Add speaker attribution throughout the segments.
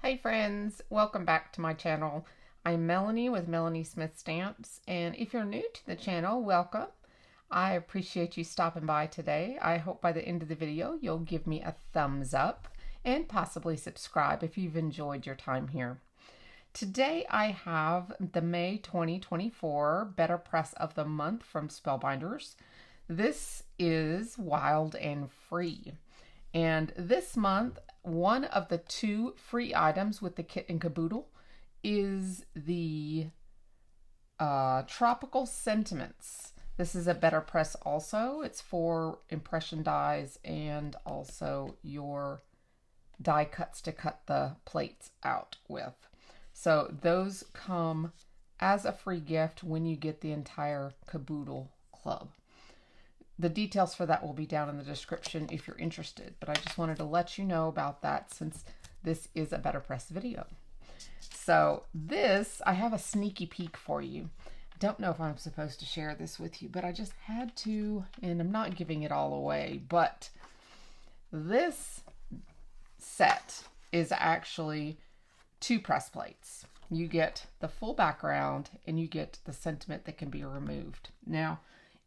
Speaker 1: Hey friends, welcome back to my channel. I'm Melanie with melaniesmithstamps, and if you're new to the channel, welcome. I appreciate you stopping by today. I hope by the end of the video you'll give me a thumbs up and possibly subscribe if you've enjoyed your time here. Today I have the May 2024 BetterPress of the Month from Spellbinders. This is Wild and Free. And this month, one of the two free items with the kit and caboodle is the Tropical Sentiments. This is a BetterPress also. It's for impression dies and also your die cuts to cut the plates out with. So those come as a free gift when you get the entire caboodle club. The details for that will be down in the description if you're interested, but I just wanted to let you know about that since this is a BetterPress video. So this, I have a sneaky peek for you. I don't know if I'm supposed to share this with you, but I just had to, and I'm not giving it all away, but this set is actually 2 press plates. You get the full background and you get the sentiment that can be removed. Now,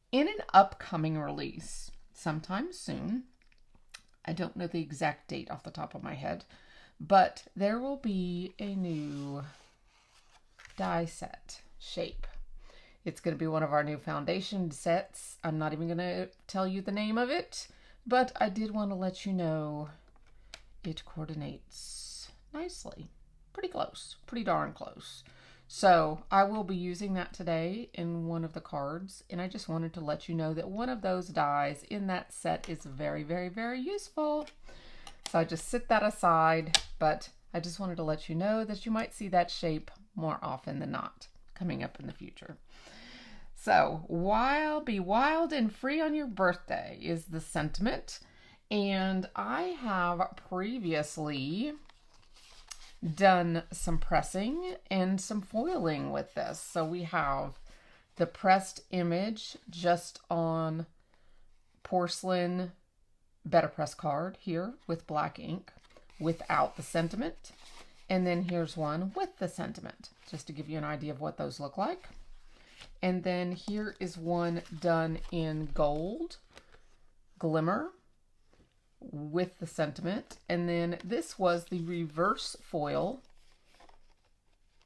Speaker 1: in an upcoming release, sometime soon, I don't know the exact date off the top of my head, but there will be a new die set shape. It's going to be one of our new foundation sets. I'm not even going to tell you the name of it, but I did want to let you know it coordinates nicely. Pretty close, pretty darn close. So I will be using that today in one of the cards, and I just wanted to let you know that one of those dies in that set is very, very, very useful. So I just set that aside, but I just wanted to let you know that you might see that shape more often than not coming up in the future. So be wild and free on your birthday is the sentiment, and I have previously done some pressing and some foiling with this. So we have the pressed image just on porcelain BetterPress card here with black ink without the sentiment. And then here's one with the sentiment, just to give you an idea of what those look like. And then here is one done in gold glimmer with the sentiment, and then this was the reverse foil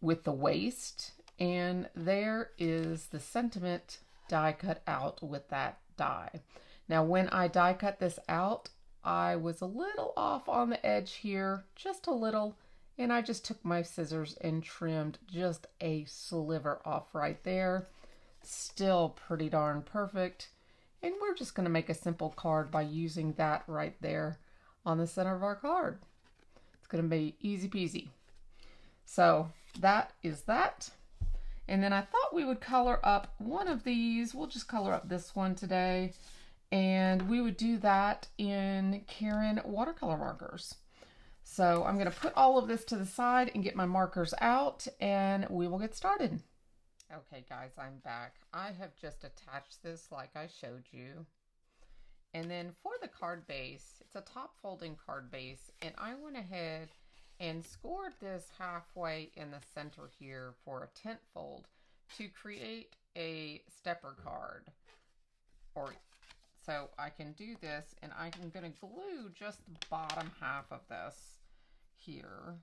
Speaker 1: with the waist, and there is the sentiment die cut out with that die. Now when I die cut this out, I was a little off on the edge here, just a little, and I just took my scissors and trimmed just a sliver off right there. Still pretty darn perfect. And we're just going to make a simple card by using that right there on the center of our card. It's going to be easy peasy. So that is that. And then I thought we would color up one of these. We'll just color up this one today. And we would do that in Karin watercolor markers. So I'm going to put all of this to the side and get my markers out, and we will get started. Okay guys, I'm back. I have just attached this like I showed you. And then for the card base, it's a top folding card base, and I went ahead and scored this halfway in the center here for a tent fold to create a stepper card. So I can do this, and I'm going to glue just the bottom half of this here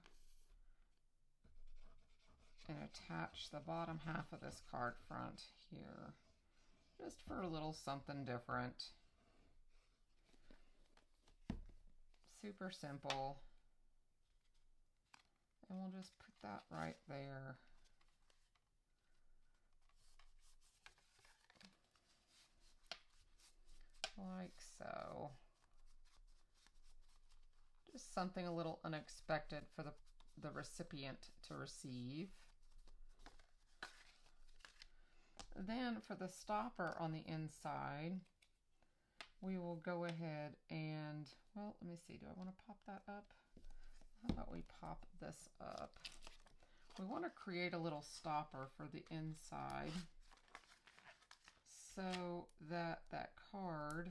Speaker 1: and attach the bottom half of this card front here, just for a little something different. Super simple. And we'll just put that right there. Like so. Just something a little unexpected for the recipient to receive. Then for the stopper on the inside, we will go ahead and, well, let me see, do I want to pop that up? How about we pop this up? We want to create a little stopper for the inside so that that card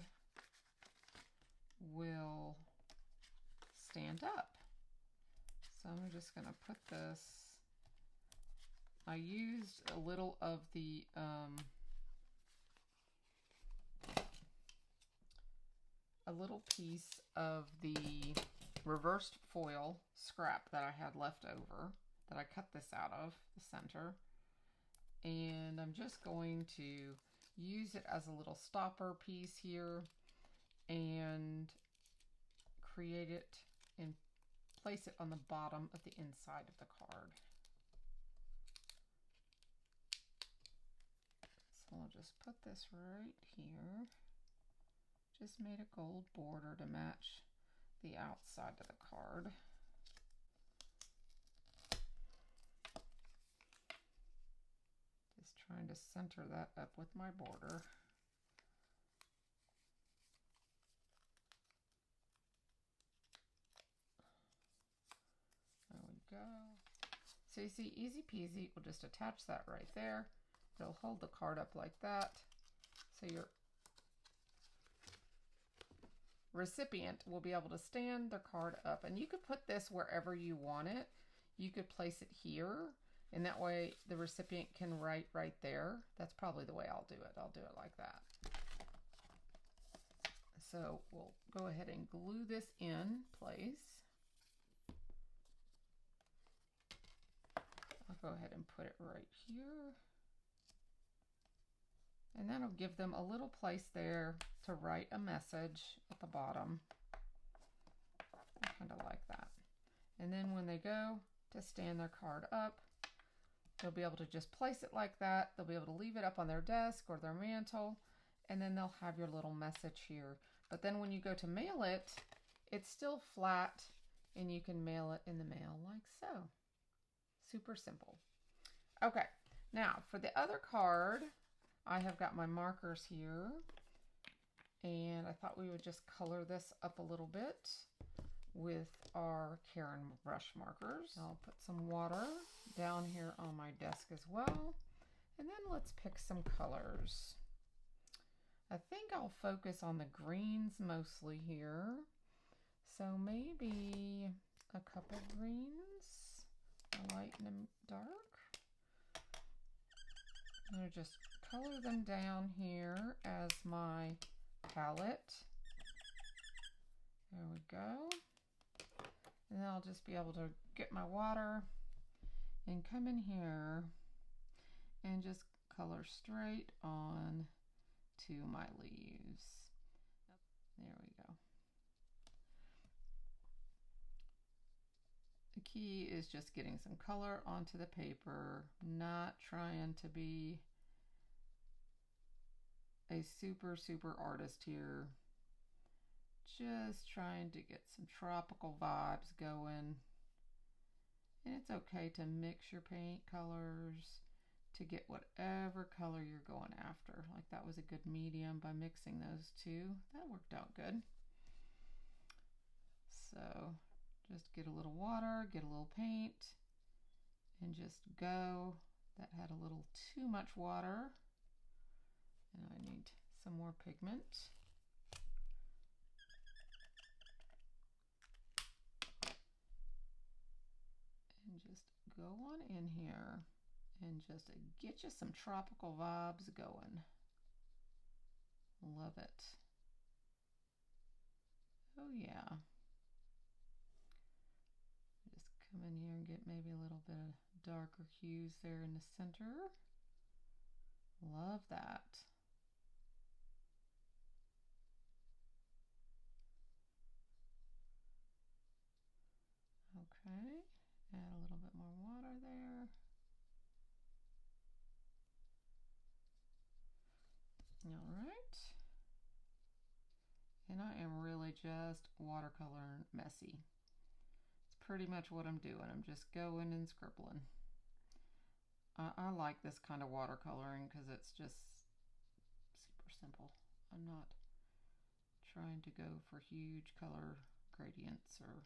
Speaker 1: will stand up. So I'm we're just going to put this. I used a little of the a little piece of the reversed foil scrap that I had left over that I cut this out of the center, and I'm just going to use it as a little stopper piece here and create it and place it on the bottom of the inside of the card. So I'll just put this right here. Just made a gold border to match the outside of the card. Just trying to center that up with my border. There we go. So you see, easy peasy, we'll just attach that right there. It'll hold the card up like that. So your recipient will be able to stand their card up. And you could put this wherever you want it. You could place it here, and that way the recipient can write right there. That's probably the way I'll do it. I'll do it like that. So we'll go ahead and glue this in place. I'll go ahead and put it right here. And that'll give them a little place there to write a message at the bottom. I kind of like that. And then when they go to stand their card up, they'll be able to just place it like that. They'll be able to leave it up on their desk or their mantle, and then they'll have your little message here. But then when you go to mail it, it's still flat, and you can mail it in the mail like so. Super simple. Okay, now for the other card, I have got my markers here, and I thought we would just color this up a little bit with our Karin Brush Markers. I'll put some water down here on my desk as well, and then let's pick some colors. I think I'll focus on the greens mostly here, so maybe a couple greens, a light and a dark. I'm going to just color them down here as my palette. There we go. And then I'll just be able to get my water and come in here and just color straight on to my leaves. There we go. The key is just getting some color onto the paper, not trying to be a super artist here. Just trying to get some tropical vibes going. And it's okay to mix your paint colors to get whatever color you're going after. Like that was a good medium by mixing those two. That worked out good. So just get a little water, get a little paint, and just go. That had a little too much water, and I need some more pigment. And just go on in here and just get you some tropical vibes going. Love it. Oh yeah. Just come in here and get maybe a little bit of darker hues there in the center. Love that. Okay, add a little bit more water there. All right. And I am really just watercolor messy. It's pretty much what I'm doing. I'm just going and scribbling. I like this kind of watercoloring because it's just super simple. I'm not trying to go for huge color gradients or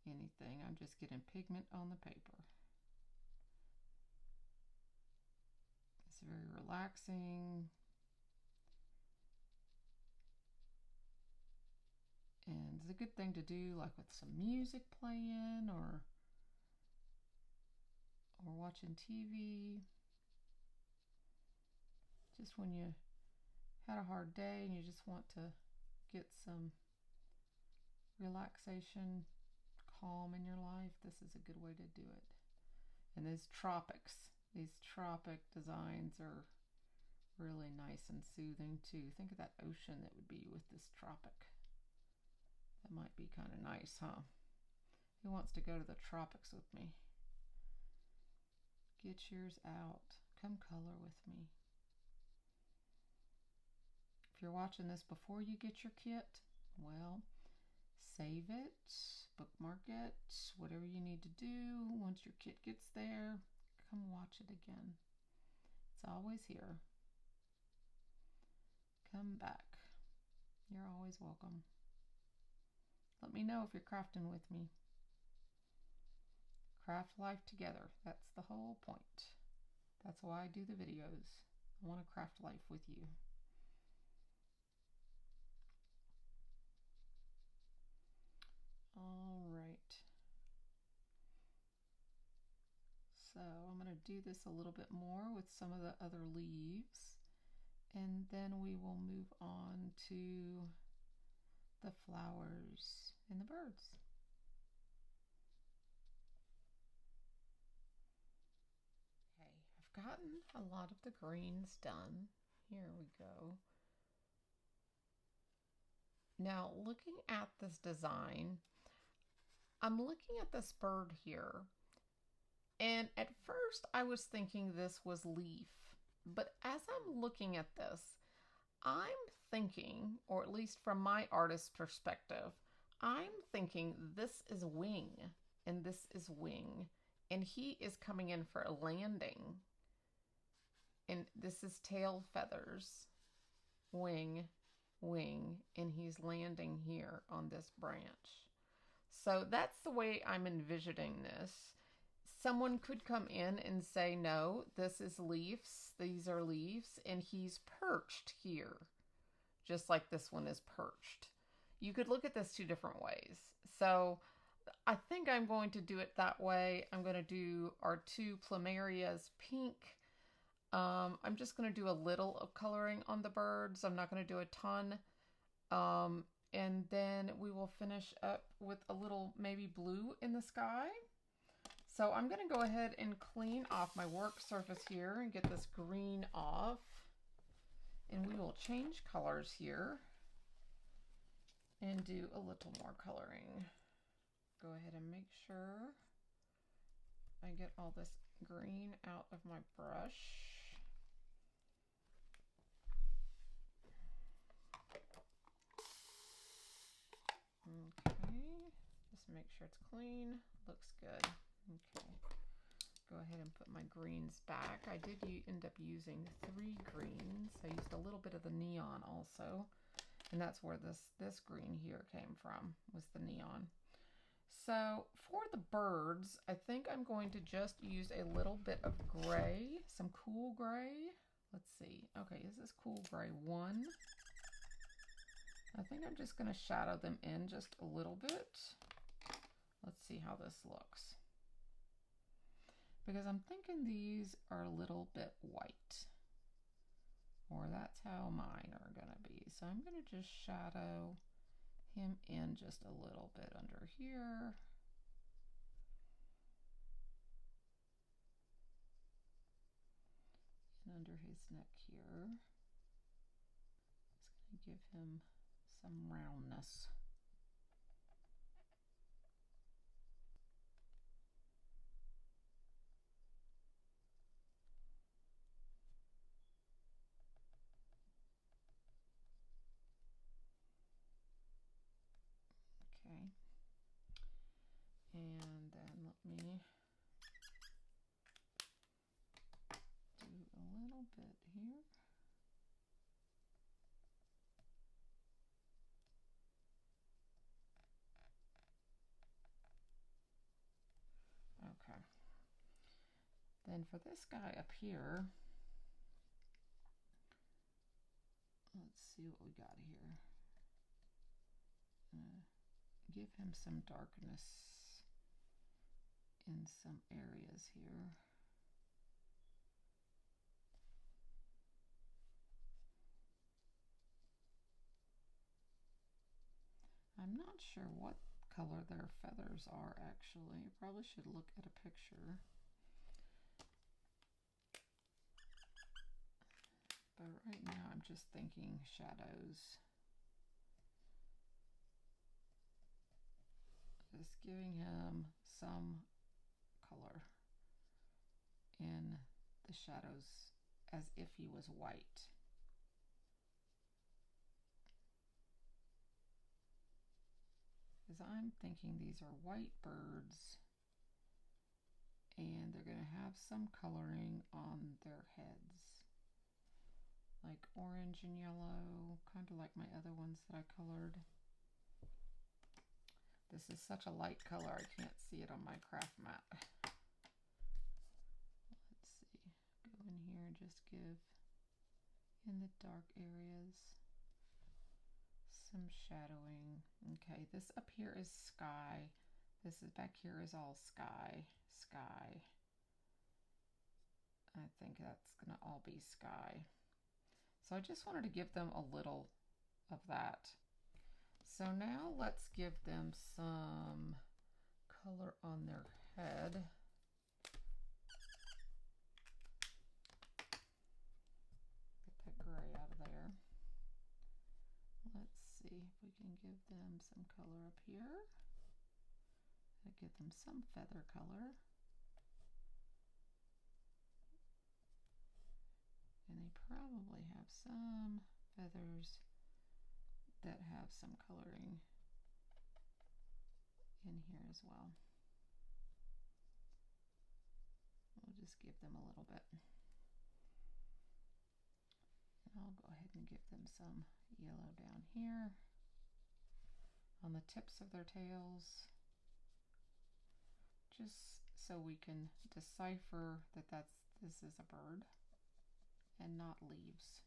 Speaker 1: anything. I'm just getting pigment on the paper. It's very relaxing. And it's a good thing to do like with some music playing or or watching TV, just when you had a hard day and you just want to get some relaxation, calm in your life, this is a good way to do it. And these tropic designs are really nice and soothing too. Think of that ocean that would be with this tropic. That might be kind of nice, huh? Who wants to go to the tropics with me? Get yours out. Come color with me. If you're watching this before you get your kit, well, save it, bookmark it, whatever you need to do. Once your kit gets there, come watch it again. It's always here. Come back. You're always welcome. Let me know if you're crafting with me. Craft life together. That's the whole point. That's why I do the videos. I want to craft life with you. All right. So I'm going to do this a little bit more with some of the other leaves, and then we will move on to the flowers and the birds. Okay, I've gotten a lot of the greens done. Here we go. Now, looking at this design, I'm looking at this bird here, and at first I was thinking this was leaf, but as I'm looking at this, I'm thinking, or at least from my artist's perspective, I'm thinking this is wing and this is wing, and he is coming in for a landing, and this is tail feathers, wing, wing, and he's landing here on this branch. So that's the way I'm envisioning this. Someone could come in and say, no, this is leaves, these are leaves, and he's perched here, just like this one is perched. You could look at this two different ways. So I think I'm going to do it that way. I'm going to do our two plumerias pink. I'm just going to do a little of coloring on the birds. I'm not going to do a ton. And then we will finish up with a little maybe blue in the sky. So I'm going to go ahead and clean off my work surface here and get this green off. And we will change colors here and do a little more coloring. Go ahead and make sure I get all this green out of my brush. Okay, just make sure it's clean. Looks good. Okay, go ahead and put my greens back. I did end up using 3 greens. I used a little bit of the neon also, and that's where this green here came from, was the neon. So for the birds, I think I'm going to just use a little bit of gray, some cool gray. Let's see. Okay, is this cool gray 1? I think I'm just going to shadow them in just a little bit. Let's see how this looks. Because I'm thinking these are a little bit white. Or that's how mine are going to be. So I'm going to just shadow him in just a little bit under here. And under his neck here. Just going to give him some roundness. Okay, and then let me do a little bit here. Okay, then for this guy up here, let's see what we got here. Give him some darkness in some areas here. I'm not sure what color their feathers are actually. I probably should look at a picture. But right now I'm just thinking shadows. Just giving him some color in the shadows as if he was white. Because I'm thinking these are white birds and they're going to have some coloring on their heads. Like orange and yellow, kind of like my other ones that I colored. This is such a light color, I can't see it on my craft mat. Let's see, go in here and just give, in the dark areas, some shadowing. Okay, this up here is sky. This is back here is all sky, sky. I think that's gonna all be sky. So I just wanted to give them a little of that. So now let's give them some color on their head. Get that gray out of there. Let's see if we can give them some color up here. Give them some feather color. And they probably have some feathers that have some coloring in here as well. We'll just give them a little bit. And I'll go ahead and give them some yellow down here on the tips of their tails, just so we can decipher that this is a bird and not leaves.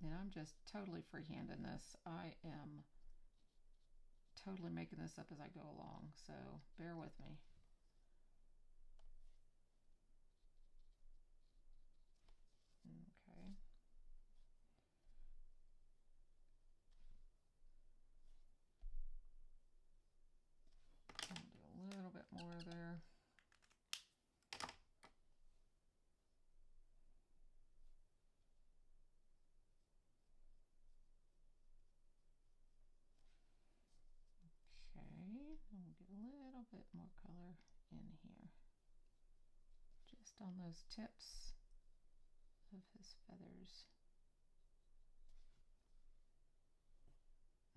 Speaker 1: And I'm just totally freehanding this. I am totally making this up as I go along, so bear with me. Okay. I'll do a little bit more there. Okay, and we'll get a little bit more color in here, just on those tips of his feathers.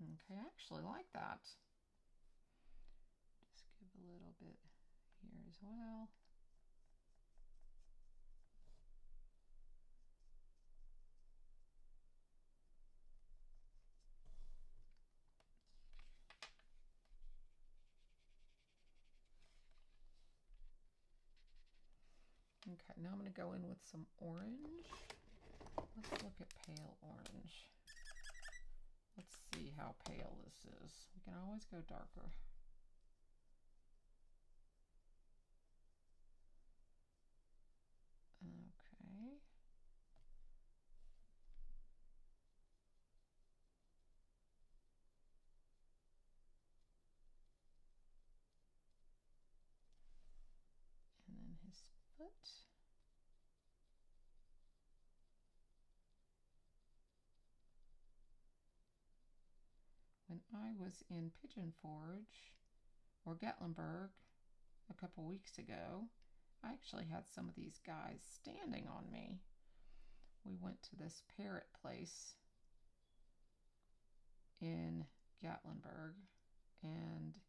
Speaker 1: Okay, I actually like that. Just give a little bit here as well. Okay, now I'm going to go in with some orange. Let's look at pale orange. Let's see how pale this is. We can always go darker. Okay. And then his foot. When I was in Pigeon Forge or Gatlinburg a couple weeks ago, I actually had some of these guys standing on me. We went to this parrot place in Gatlinburg and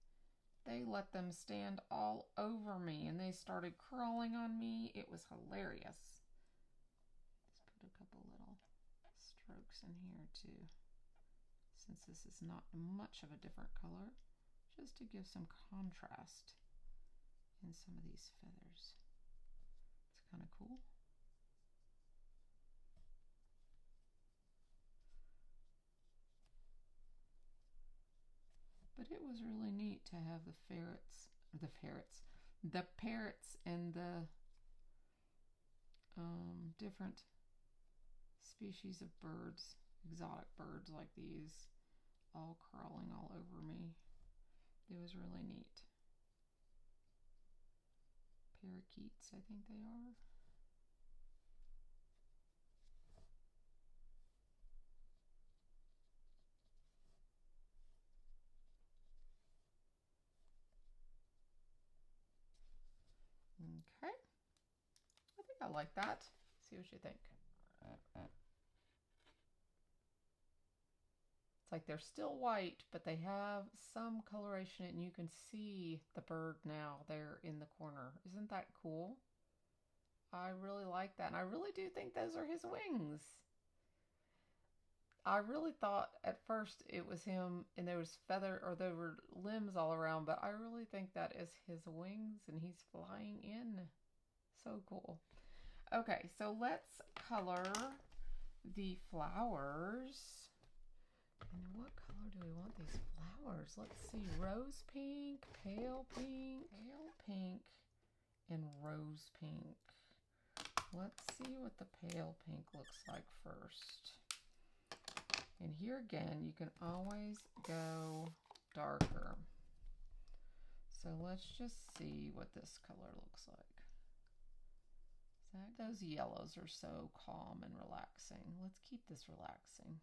Speaker 1: they let them stand all over me and they started crawling on me. It was hilarious. Let's put a couple little strokes in here too, since this is not much of a different color, just to give some contrast in some of these feathers. It's kind of cool. But it was really neat to have the parrots and the different species of birds exotic birds like these all crawling all over me. It was really neat. Parakeets, I think they are. Okay. I think I like that. See what you think. It's like they're still white, but they have some coloration and you can see the bird now there in the corner. Isn't that cool? I really like that. And I really do think those are his wings. I really thought at first it was him and there was feather or there were limbs all around, but I really think that is his wings and he's flying in. So cool. Okay, so let's color the flowers. And what color do we want these flowers? Let's see, rose pink, pale pink, and rose pink. Let's see what the pale pink looks like first. And here again, you can always go darker. So let's just see what this color looks like. Those yellows are so calm and relaxing. Let's keep this relaxing.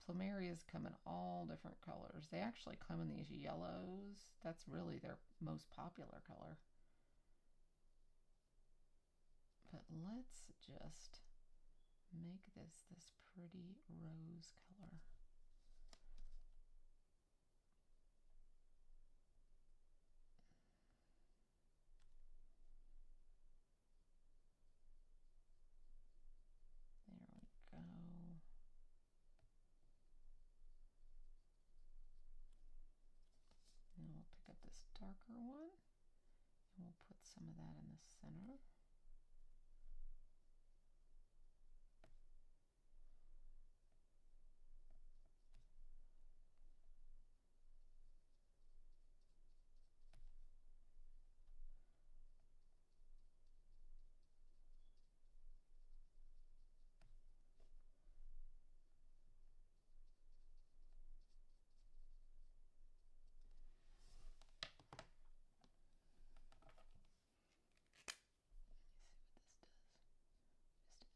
Speaker 1: Plumerias come in all different colors. They actually come in these yellows. That's really their most popular color. But let's just make this pretty rose color. There we go. And we'll pick up this darker one and we'll put some of that in the center.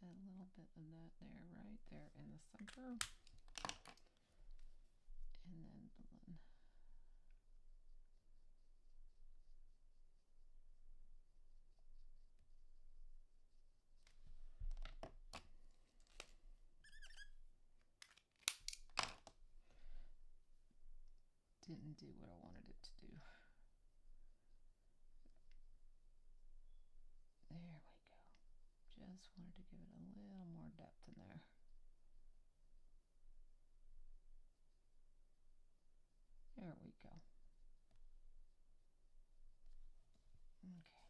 Speaker 1: A little bit of that there, right there in the center. And then blend. Didn't do what I wanted it to do. There we go. Just wanted to give it a little more depth in there. There we go. Okay.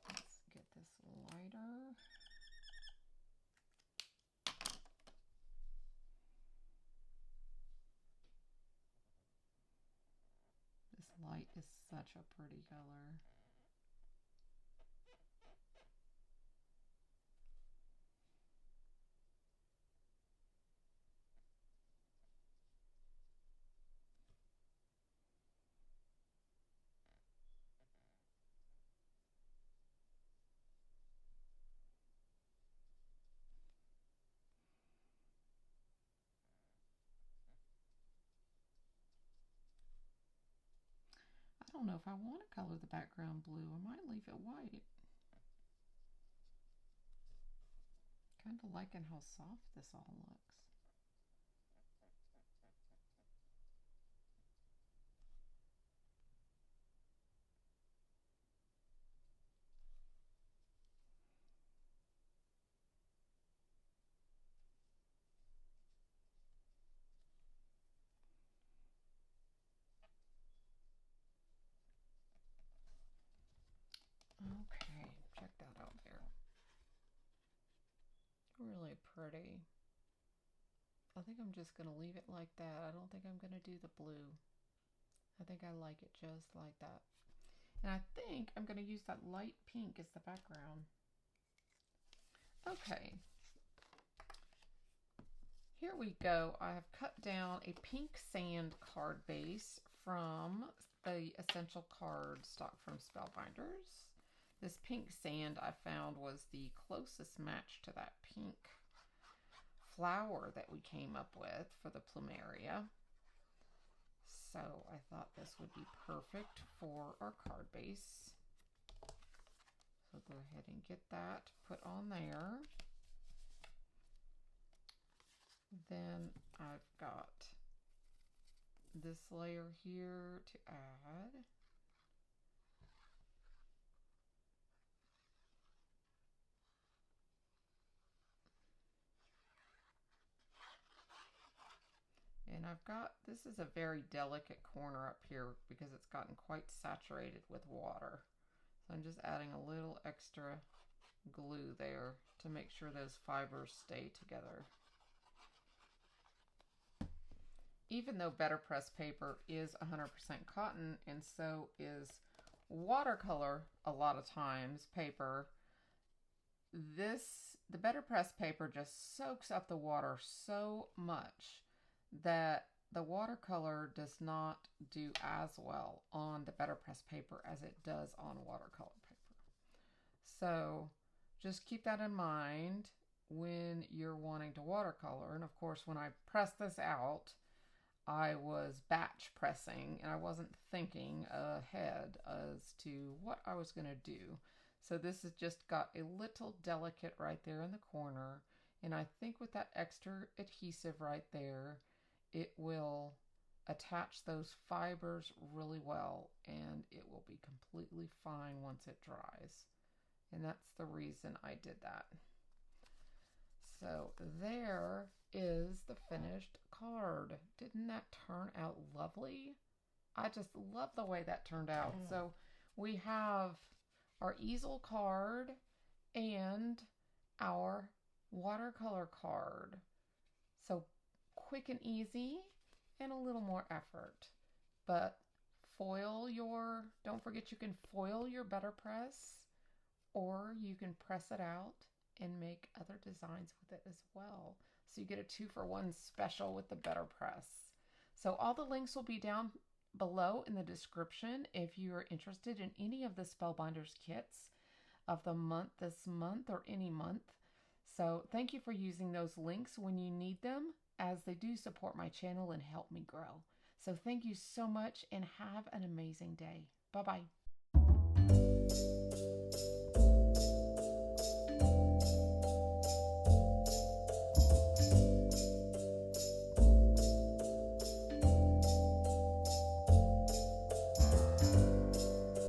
Speaker 1: Let's get this lighter. This light is such a pretty color. I don't know if I want to color the background blue. I might leave it white. Kind of liking how soft this all looks. Okay, check that out there. Really pretty. I think I'm just going to leave it like that. I don't think I'm going to do the blue. I think I like it just like that. And I think I'm going to use that light pink as the background. Okay, here we go. I have cut down a pink sand card base from the Essential Card stock from Spellbinders. This pink sand I found was the closest match to that pink flower that we came up with for the plumeria. So I thought this would be perfect for our card base. So go ahead and get that put on there. Then I've got this layer here to add. And I've got, this is a very delicate corner up here because it's gotten quite saturated with water. So I'm just adding a little extra glue there to make sure those fibers stay together. Even though BetterPress paper is 100% cotton and so is watercolor a lot of times paper, the BetterPress paper just soaks up the water so much that the watercolor does not do as well on the BetterPress paper as it does on watercolor paper. So just keep that in mind when you're wanting to watercolor. And of course, when I pressed this out, I was batch pressing and I wasn't thinking ahead as to what I was going to do. So this has just got a little delicate right there in the corner. And I think with that extra adhesive right there, it will attach those fibers really well and it will be completely fine once it dries. And that's the reason I did that. So there is the finished card. Didn't that turn out lovely? I just love the way that turned out. So we have our easel card and our watercolor card. So quick and easy and a little more effort. But don't forget you can foil your BetterPress or you can press it out and make other designs with it as well. So you get a 2-for-1 special with the BetterPress. So all the links will be down below in the description if you are interested in any of the Spellbinders kits of the month, this month, or any month. So thank you for using those links when you need them, as they do support my channel and help me grow. So thank you so much and have an amazing day. Bye-bye.